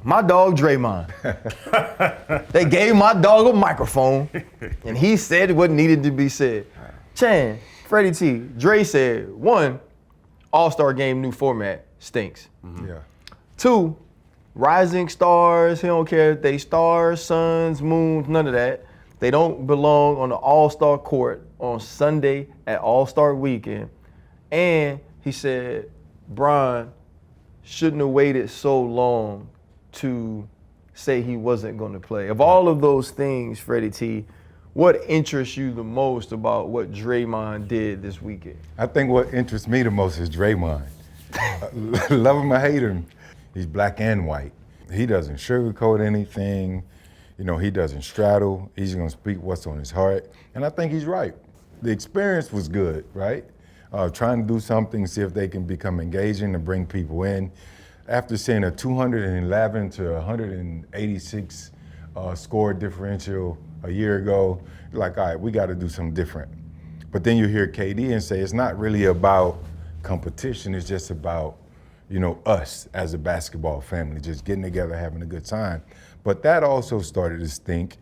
My dog Draymond. They gave my dog a microphone, and he said what needed to be said. Chan, Freddie T, Dre said, 1, All-Star Game new format stinks. Mm-hmm. Yeah. 2, rising stars, he don't care if they stars, suns, moons, none of that. They don't belong on the All-Star court on Sunday at All-Star weekend. And he said, Bron shouldn't have waited so long to say he wasn't going to play. Of all of those things, Freddie T, what interests you the most about what Draymond did this weekend? I think what interests me the most is Draymond. Love him or hate him, he's black and white. He doesn't sugarcoat anything. You know, he doesn't straddle. He's gonna speak what's on his heart. And I think he's right. The experience was good, right? Trying to do something, see if they can become engaging and bring people in. After seeing a 211 to 186 score differential a year ago, you're like, all right, we gotta do something different. But then you hear KD and say, it's not really about competition, it's just about, you know, us as a basketball family, just getting together, having a good time. But that also started to stink.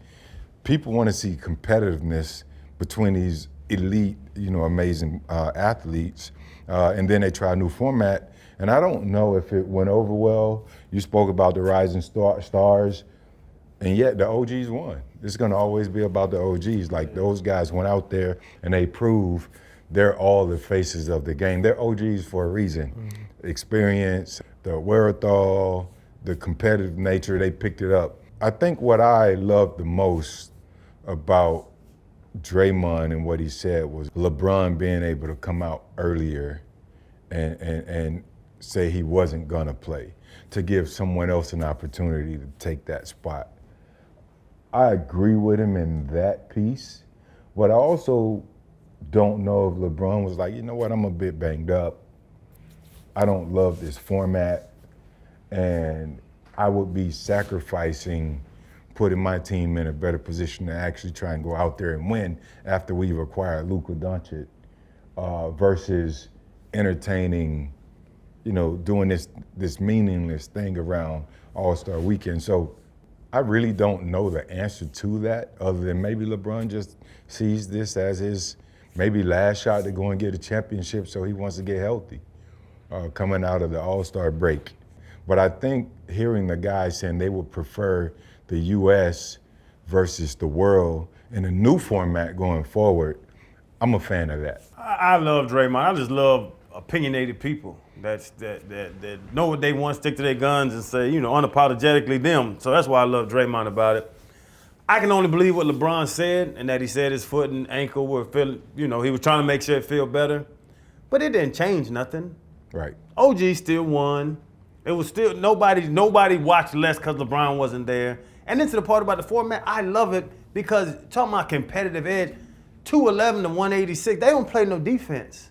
People want to see competitiveness between these elite, you know, amazing athletes, and then they try a new format. And I don't know if it went over well. You spoke about the rising stars, and yet the OGs won. It's going to always be about the OGs. Like, those guys went out there and they proved they're all the faces of the game. They're OGs for a reason. Mm-hmm. Experience, the wherewithal, the competitive nature, they picked it up. I think what I loved the most about Draymond and what he said was LeBron being able to come out earlier and say he wasn't gonna play, to give someone else an opportunity to take that spot. I agree with him in that piece, but I also don't know if LeBron was like, you know what, I'm a bit banged up. I don't love this format, and I would be sacrificing putting my team in a better position to actually try and go out there and win after we've acquired Luka Doncic, versus entertaining, you know, doing this meaningless thing around All-Star Weekend. So I really don't know the answer to that, other than maybe LeBron just sees this as his maybe last shot to go and get a championship, so he wants to get healthy coming out of the All-Star break. But I think hearing the guys saying they would prefer the U.S. versus the world in a new format going forward, I'm a fan of that. I love Draymond. I just love opinionated people that know what they want, stick to their guns, and say, you know, unapologetically them. So that's why I love Draymond about it. I can only believe what LeBron said, and that he said his foot and ankle were feeling, you know, he was trying to make sure it feel better. But it didn't change nothing. Right. OG still won. It was still, nobody watched less because LeBron wasn't there. And then to the part about the format, I love it because, talking about competitive edge, 211 to 186, they don't play no defense.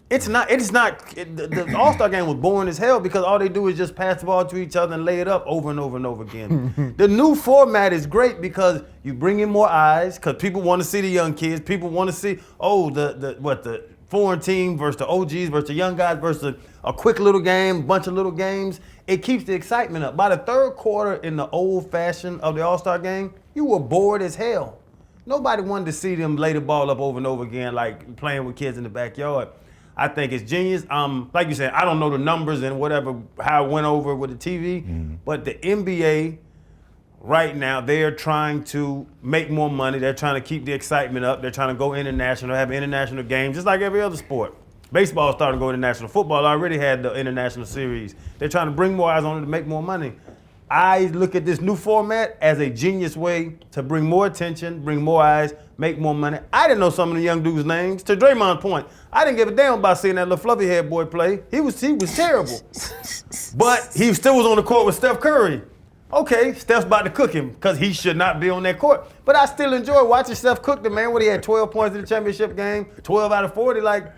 The All-Star game was boring as hell because all they do is just pass the ball to each other and lay it up over and over and over again. The new format is great because you bring in more eyes, because people want to see the young kids. People want to see, the foreign team versus the OGs versus the young guys versus a quick little game, bunch of little games. It keeps the excitement up. By the third quarter in the old fashion of the All-Star game, you were bored as hell. Nobody wanted to see them lay the ball up over and over again like playing with kids in the backyard. I think it's genius. Like you said, I don't know the numbers and whatever, how it went over with the TV, but the NBA right now, they're trying to make more money. They're trying to keep the excitement up. They're trying to go international, have international games, just like every other sport. Baseball is starting to go international. Football already had the international series. They're trying to bring more eyes on it to make more money. I look at this new format as a genius way to bring more attention, bring more eyes, make more money. I didn't know some of the young dudes' names. To Draymond's point, I didn't give a damn about seeing that little fluffy head boy play. He was terrible. But he still was on the court with Steph Curry. Okay, Steph's about to cook him because he should not be on that court. But I still enjoy watching Steph cook the man when he had 12 points in the championship game, 12 out of 40. Like,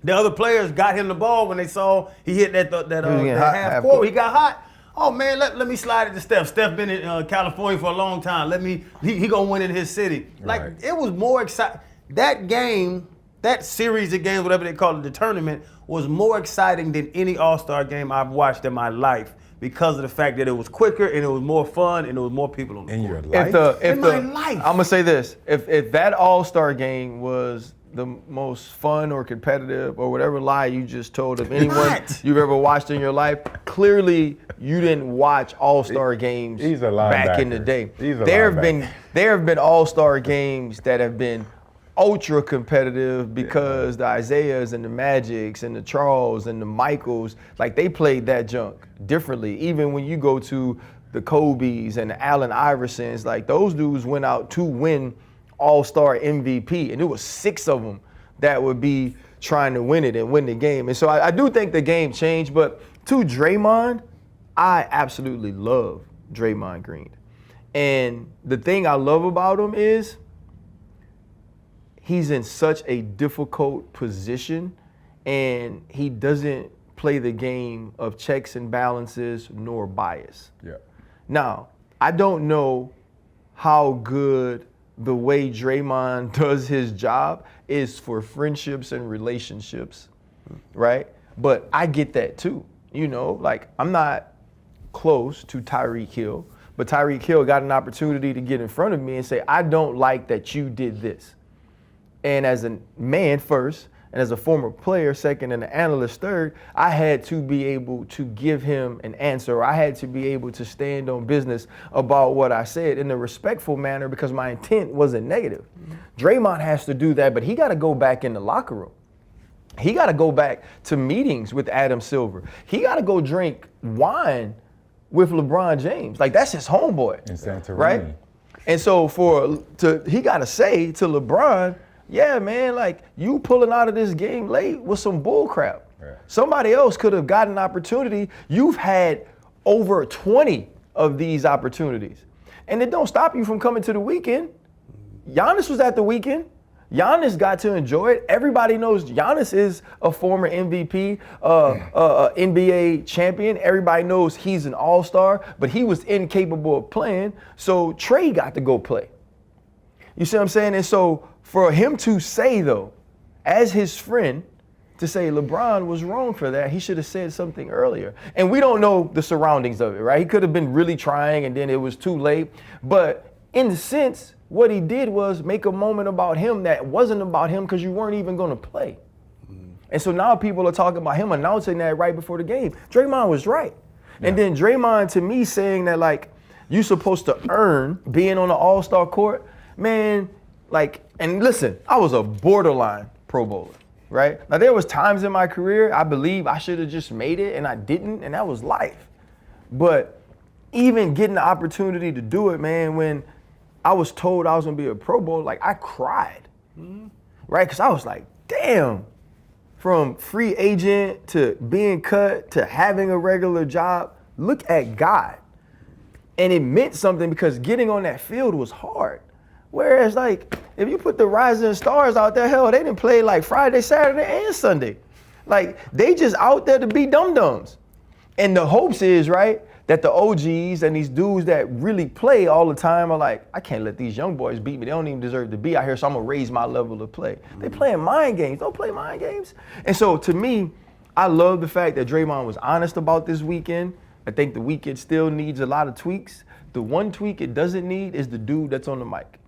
the other players got him the ball when they saw he hit that half court. He got hot. Oh man, let me slide it to Steph. Steph been in California for a long time. He gonna win in his city. Like, right. It was more exciting. That game, that series of games, whatever they call it, the tournament, was more exciting than any All-Star game I've watched in my life because of the fact that it was quicker and it was more fun and there was more people on the In court. your life? In my life. I'm gonna say this: if that All-Star game was the most fun or competitive or whatever lie you just told of anyone What? you've ever watched in your life, clearly you didn't watch All-Star games He's a back in linebacker. the day. He's a There linebacker. have been All-Star games that have been ultra competitive because the Isaiahs and the Magics and the Charles and the Michaels, like they played that junk differently. Even when you go to the Kobe's and the Allen Iversons, like those dudes went out to win All-Star MVP, and there was 6 of them that would be trying to win it and win the game. And so I do think the game changed, but to Draymond, I absolutely love Draymond Green. And the thing I love about him is he's in such a difficult position, and he doesn't play the game of checks and balances nor bias. Yeah. Now, I don't know how good the way Draymond does his job is for friendships and relationships, right? But I get that too. You know, like I'm not close to Tyreek Hill, but Tyreek Hill got an opportunity to get in front of me and say, I don't like that you did this. And as a man first, and as a former player second, and an analyst third, I had to be able to give him an answer. I had to be able to stand on business about what I said in a respectful manner because my intent wasn't negative. Draymond has to do that, but he got to go back in the locker room. He got to go back to meetings with Adam Silver. He got to go drink wine with LeBron James. Like, that's his homeboy. In Santorini. Right? And so he got to say to LeBron, yeah, man, like you pulling out of this game late was some bull crap. Yeah. Somebody else could have gotten an opportunity. You've had over 20 of these opportunities. And it don't stop you from coming to the weekend. Giannis was at the weekend. Giannis got to enjoy it. Everybody knows Giannis is a former MVP, NBA champion. Everybody knows he's an all-star, but he was incapable of playing. So Trey got to go play. You see what I'm saying? And so for him to say, though, as his friend, to say LeBron was wrong for that, he should have said something earlier. And we don't know the surroundings of it, right? He could have been really trying and then it was too late. But in the sense, what he did was make a moment about him that wasn't about him because you weren't even going to play. And so now people are talking about him announcing that right before the game. Draymond was right. Yeah. And then Draymond, to me, saying that, like, you're supposed to earn being on the all-star court, man, like, and listen, I was a borderline Pro Bowler, right? Now, there was times in my career I believe I should have just made it, and I didn't, and that was life. But even getting the opportunity to do it, man, when I was told I was going to be a Pro Bowler, like, I cried, right? Because I was like, damn, from free agent to being cut to having a regular job, look at God. And it meant something because getting on that field was hard. Whereas, like, if you put the Rising Stars out there, hell, they didn't play like Friday, Saturday, and Sunday. Like, they just out there to be dum-dums. And the hopes is, right, that the OGs and these dudes that really play all the time are like, I can't let these young boys beat me. They don't even deserve to be out here, so I'm going to raise my level of play. They playing mind games. Don't play mind games. And so, to me, I love the fact that Draymond was honest about this weekend. I think the weekend still needs a lot of tweaks. The one tweak it doesn't need is the dude that's on the mic.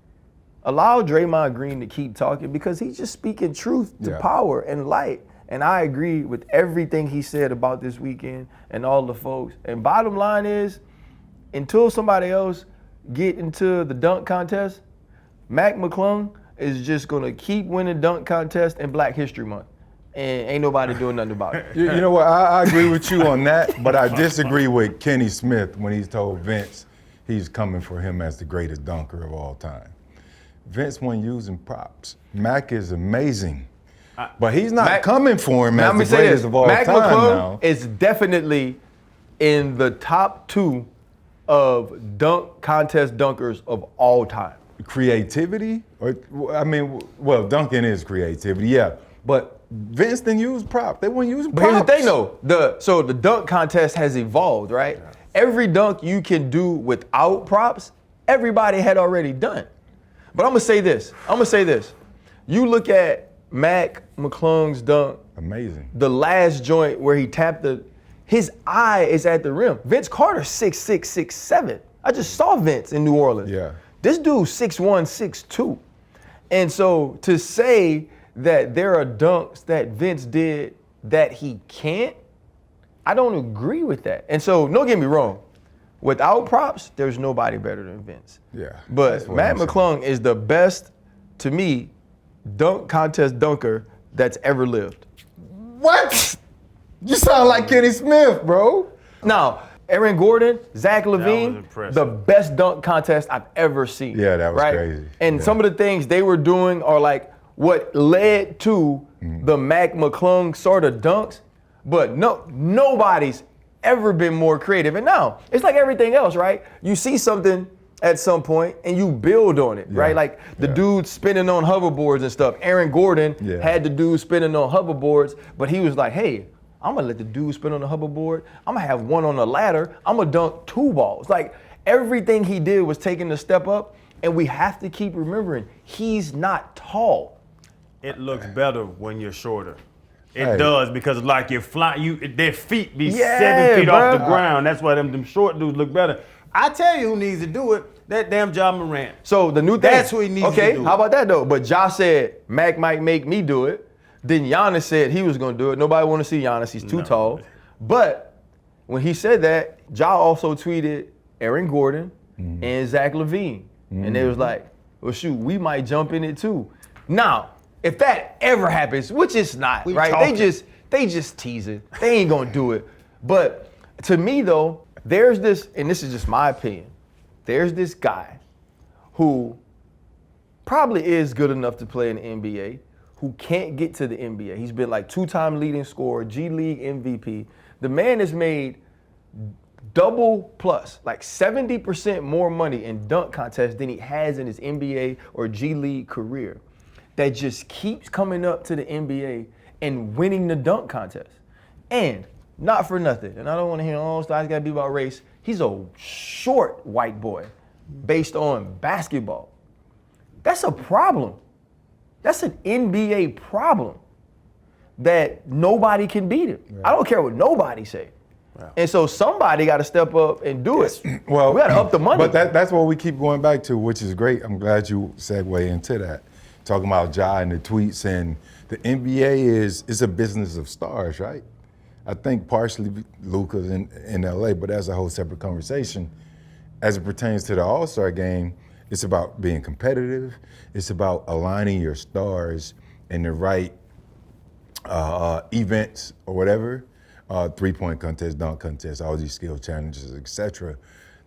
Allow Draymond Green to keep talking because he's just speaking truth to power and light. And I agree with everything he said about this weekend and all the folks. And bottom line is, until somebody else get into the dunk contest, Mac McClung is just going to keep winning dunk contest in Black History Month. And ain't nobody doing nothing about it. You know what? I agree with you on that, but I disagree with Kenny Smith when he's told Vince he's coming for him as the greatest dunker of all time. Vince wasn't using props. Mac is amazing, but he's not coming for him as the greatest of all time now. Is definitely in the top 2 of dunk contest dunkers of all time. Creativity? Well, dunking is creativity, yeah. But Vince didn't use props. They weren't using props. But here's the thing, though. So the dunk contest has evolved, right? Yeah. Every dunk you can do without props, everybody had already done. But I'm going to say this. You look at Mac McClung's dunk. Amazing. The last joint where he tapped his eye is at the rim. Vince Carter 6'6", 6'7". I just saw Vince in New Orleans. Yeah. This dude 6'1", 6'2". And so to say that there are dunks that Vince did that he can't, I don't agree with that. And so don't get me wrong. Without props, there's nobody better than Vince. Yeah. But Matt McClung is the best, to me, dunk contest dunker that's ever lived. What? You sound like Kenny Smith, bro. Now, Aaron Gordon, Zach was LaVine, impressive. the best dunk contest I've ever seen. Yeah, that was right? crazy. And Yeah. some of the things they were doing are like what led to the Mac McClung sort of dunks. But nobody's ever been more creative. And now, it's like everything else, right? You see something at some point and you build on it, right? Like the dude spinning on hoverboards and stuff. Aaron Gordon had the dude spinning on hoverboards, but he was like, hey, I'm gonna let the dude spin on the hoverboard. I'm gonna have one on the ladder. I'm gonna dunk 2 balls. Like everything he did was taking the step up, and we have to keep remembering he's not tall. It looks better when you're shorter. It Hey. does, because like you're flying, their feet be Yeah, 7 feet off bruh. the ground. That's why them short dudes look better. I tell you who needs to do it. That damn John Morant. So the new thing. That's who he needs to Okay, do. how about that though? But Ja said Mac might make me do it. Then Giannis said he was gonna do it. Nobody want to see Giannis. He's too tall. But when he said that, Ja also tweeted Aaron Gordon and Zach LaVine, and they was like, "Well, shoot, we might jump in it too." Now, if that ever happens, which it's not, We right? talking. They just tease it. They ain't gonna do it. But to me though, there's this, and this is just my opinion. There's this guy who probably is good enough to play in the NBA, who can't get to the NBA. He's been like 2-time leading scorer, G League MVP. The man has made double plus, like 70% more money in dunk contests than he has in his NBA or G League career. That just keeps coming up to the NBA and winning the dunk contest. And not for nothing, and I don't want to hear all this gotta be about race. He's a short white boy based on basketball. That's a problem. That's an NBA problem that nobody can beat him. Right. I don't care what nobody say. Wow. And so somebody got to step up and do it. Well, we got to up the money. But that's what we keep going back to, which is great. I'm glad you segue into that. Talking about Ja and the tweets, and the NBA is a business of stars, right? I think partially Luka's in LA, but that's a whole separate conversation. As it pertains to the All-Star game, it's about being competitive. It's about aligning your stars in the right events or whatever, 3-point contest, dunk contest, all these skill challenges, etc.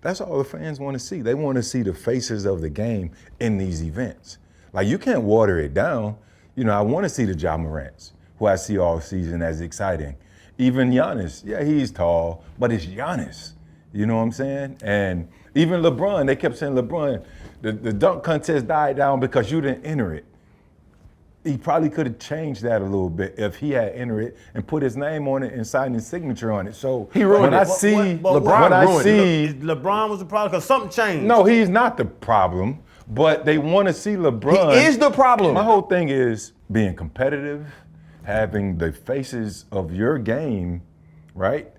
That's all the fans want to see. They want to see the faces of the game in these events. Like, you can't water it down. You know, I want to see the Ja Morants, who I see all season as exciting. Even Giannis, yeah, he's tall, but it's Giannis. You know what I'm saying? And even LeBron, they kept saying LeBron, the dunk contest died down because you didn't enter it. He probably could have changed that a little bit if he had entered it and put his name on it and signed his signature on it. So he ruined when it. I see LeBron was the problem because something changed. No, he's not the problem, but they want to see LeBron. He is the problem. My whole thing is being competitive, having the faces of your game, right,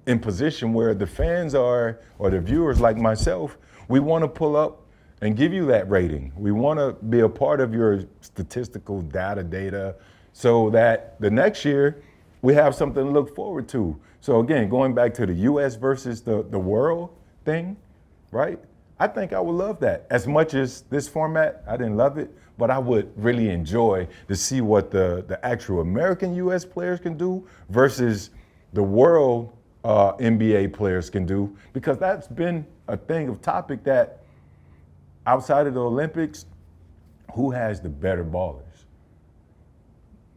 in position where the fans are, or the viewers like myself, we want to pull up and give you that rating. We want to be a part of your statistical data so that the next year we have something to look forward to. So again, going back to the US versus the world thing, right? I think I would love that. As much as this format, I didn't love it, but I would really enjoy to see what the actual American US players can do versus the world NBA players can do, because that's been a thing of topic that outside of the Olympics, who has the better ballers?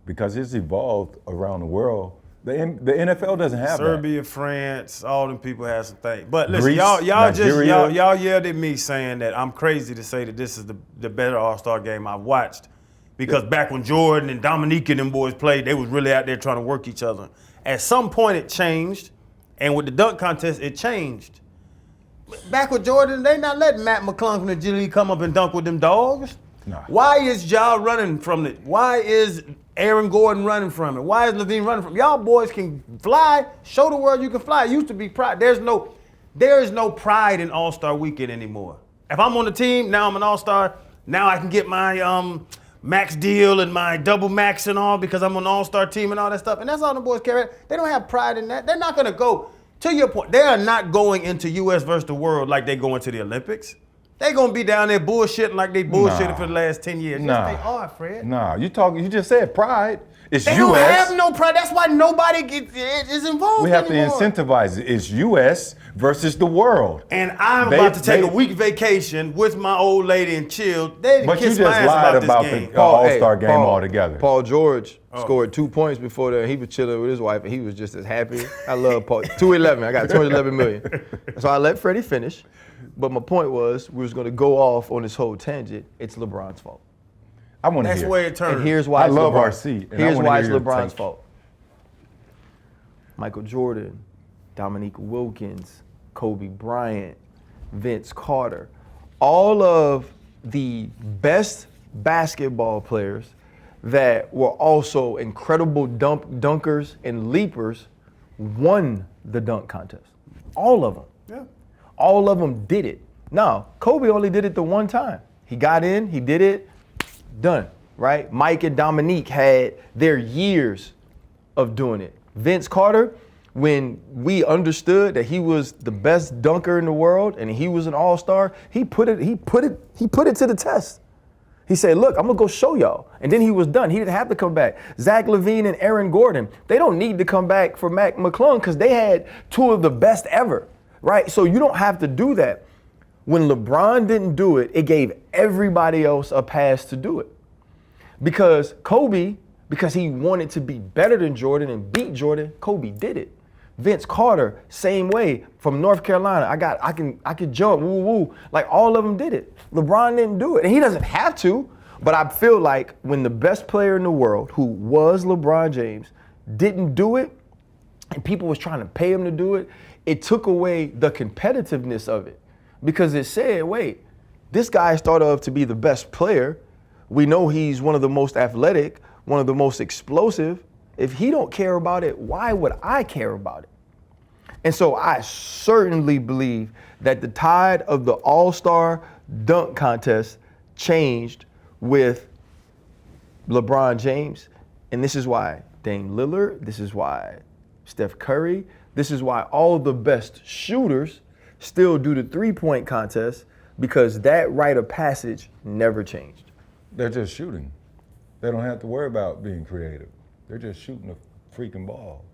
Because it's evolved around the world. The NFL doesn't have Serbia, France, all them people have some things. But listen, Greece, y'all Nigeria. yelled at me saying that I'm crazy to say that this is the better All-Star game I've watched. Because back when Jordan and Dominique and them boys played, they was really out there trying to work each other. At some point it changed, and with the dunk contest, it changed. Back with Jordan, they not letting Matt McClung from the G League come up and dunk with them dogs. Nah. Why is Ja running from it? Why is Aaron Gordon running from it? Why is Levine running from it? Y'all boys can fly. Show the world you can fly. It used to be pride. There is no pride in All-Star Weekend anymore. If I'm on the team, now I'm an All-Star. Now I can get my max deal and my double max and all because I'm on the All-Star team and all that stuff. And that's all the boys care. They don't have pride in that. They're not going to go, to your point, they are not going into U.S. versus the world like they go into the Olympics. They gonna be down there bullshitting like they bullshitted for the last 10 years. Nah. Yes, they are, Fred. Nah, you just said pride. It's They U.S. don't have no pride. That's why nobody is involved We have anymore. to incentivize it. It's U.S. versus the world. And I'm about to take a week vacation with my old lady and chill. They But you kiss just my ass lied about about this game. the All-Star game altogether. Paul George scored 2 points before that. He was chilling with his wife, and he was just as happy. I love Paul. 211. I got 211 million. So I let Freddie finish. But my point was, we was going to go off on this whole tangent. It's LeBron's fault. I want to That's hear. where it turns. And here's why I it's love LeBron. RC, and Here's I wanna why hear it's your LeBron's take. fault. Michael Jordan, Dominique Wilkins, Kobe Bryant, Vince Carter, all of the best basketball players that were also incredible dunkers and leapers won the dunk contest. All of them. Yeah. All of them did it. Now, Kobe only did it the one time. He got in, he did it, done, right? Mike and Dominique had their years of doing it. Vince Carter, when we understood that he was the best dunker in the world and he was an all-star, he put it to the test. He said, look, I'm gonna go show y'all. And then he was done. He didn't have to come back. Zach LaVine and Aaron Gordon, they don't need to come back for Mac McClung because they had two of the best ever, right? So you don't have to do that. When LeBron didn't do it, it gave everybody else a pass to do it. Because Kobe, because he wanted to be better than Jordan and beat Jordan, Kobe did it. Vince Carter, same way, from North Carolina. I can jump, woo woo. Like all of them did it. LeBron didn't do it. And he doesn't have to, but I feel like when the best player in the world, who was LeBron James, didn't do it, and people was trying to pay him to do it, it took away the competitiveness of it. Because it said, wait, this guy started off to be the best player. We know he's one of the most athletic, one of the most explosive. If he don't care about it, why would I care about it? And so I certainly believe that the tide of the All-Star dunk contest changed with LeBron James. And this is why Dame Lillard, this is why Steph Curry, this is why all of the best shooters still do the three-point contest, because that rite of passage never changed. They're just shooting. They don't have to worry about being creative. They're just shooting a freaking ball.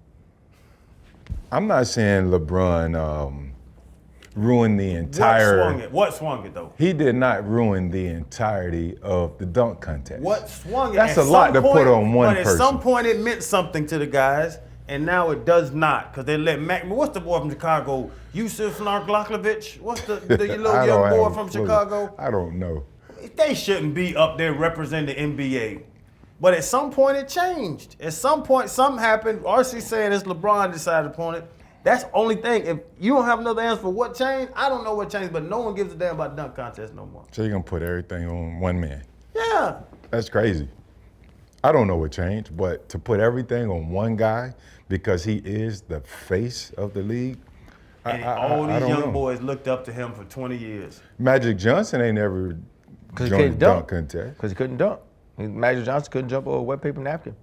I'm not saying LeBron ruined the entire. What swung it though? He did not ruin the entirety of the dunk contest. What swung it? That's At a lot some to point, put on one but person. At some point it meant something to the guys, and now it does not, because they let Mac. What's the boy from Chicago? Yusuf Narglakovich? What's the little I young don't boy have a from clue. Chicago? I don't know. They shouldn't be up there representing the NBA. But at some point it changed. At some point something happened. RC saying it's LeBron decided upon it. That's the only thing. If you don't have another answer for what changed, I don't know what changed, but no one gives a damn about dunk contest no more. So you're gonna put everything on one man. Yeah. That's crazy. I don't know what changed, but to put everything on one guy because he is the face of the league, And I all these don't young know. boys looked up to him for 20 years. Magic Johnson ain't ever Because he joined couldn't the dunk. dunk contest. Because he couldn't dunk. Magic Johnson couldn't jump over a wet paper napkin.